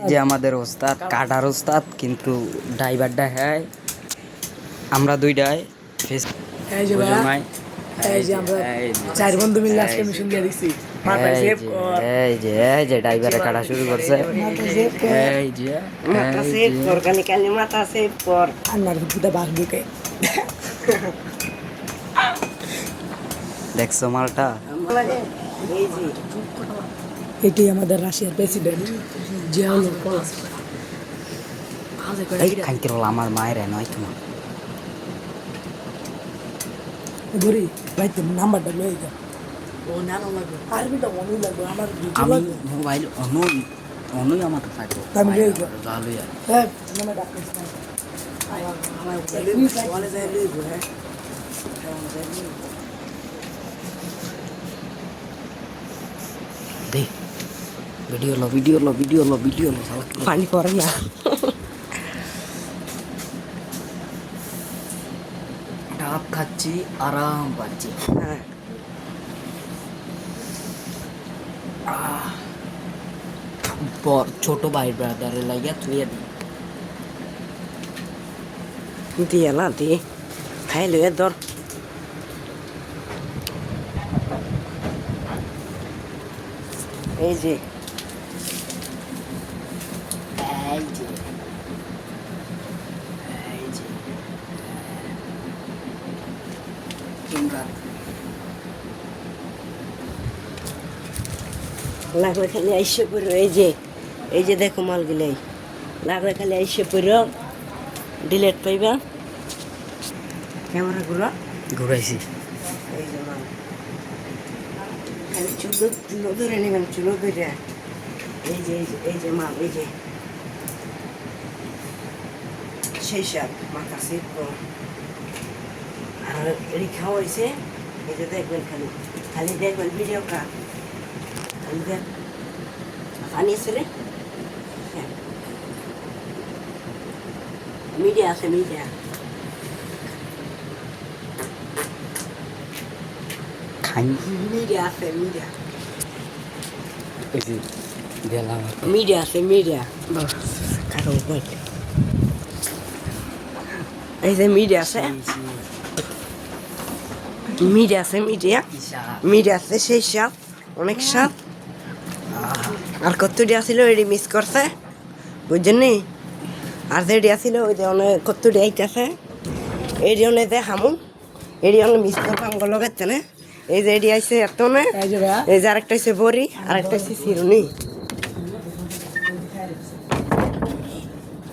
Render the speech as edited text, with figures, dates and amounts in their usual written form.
যে আমাদের ওস্তাদ কাটার ওস্তাদ, কিন্তু ড্রাইভারটা হ্যাঁ আমরা দুইটাই এই যে ভাই, এই যে আমরা চার বন্ধু মিলে আজকে মিশন দিয়ে দিছি। মাথা সেভ কর, এই যে ড্রাইভারে কাটা শুরু করছে। মাথা সেভ কর, এই যে মাথা সেভ কর, কালি মাথা সেভ কর। আন্নার দুটা বাঘ ঢুকে দেখছো মালটা? এই যে এটি আমাদের রাশিয়ার প্রেসিডেন্ট জিয়াউল এই খাইতে হলো আমার মায়ের নয় তোমার ধরি ভাই, তোর নাম্বারটা লয়ে যা। আরবিটা মনে লাগবে আমার, আমি মোবাইল অনুই আমাকে থাকবো আমি লয়ে যা। ভালোই আর হ্যাঁ নামে ডাক্তার দে ভিডিও লো পানি পড়ে না। ডাব খাচ্ছি, আরাম পাচ্ছি। হ্যাঁ ছোট ভাই ব্রাদারের লাগিয়া তুই দিয়ে না দি খাই লয়ে ধর। এই যে লাগলে খালি আইসে পড়ো। এই যে দেখো মালগুলাই লাগলে খালি আইসে পড়ো, ডিলেট পাইবা। ক্যামেরা ঘুরো, ঘুরাইছি। এই যে মাল খালি চুলো ধরে নেবেন, চুলো ধরে। এই যে মাল, এই যে সেই সব মাথা সেভ কর। আর এটি খাওয়া হয়েছে, এই যে দেখবেন খালি দেখবেন ভিডিওটা। খালি দেখ পানি আছে রে, মিডিয়া আছে, মিডিয়া খাই মিডিয়া আছে, মিডিয়া ওই যে গেলাম মিডিয়া আছে, মিডিয়া কারো বল। এই যে মিডিয়া আছে, মিডিয়া আছে, মিডিয়া আছে সেই সাপ, অনেক সাপ। আর কতটি আসিল এটি মিস করছে, বুঝছেন নি? আর যেটি আসিল ওই যে অনেক কতটি আইতেছে, এটি অনেক যে হামু, এটি অনেক মিস করতাম গলো গেছে না। এই যে এটি আইসে এত না, এই যে ভাই, এই যে আরেকটা হচ্ছে বড়ি, আরেকটা হচ্ছে চিরুনি।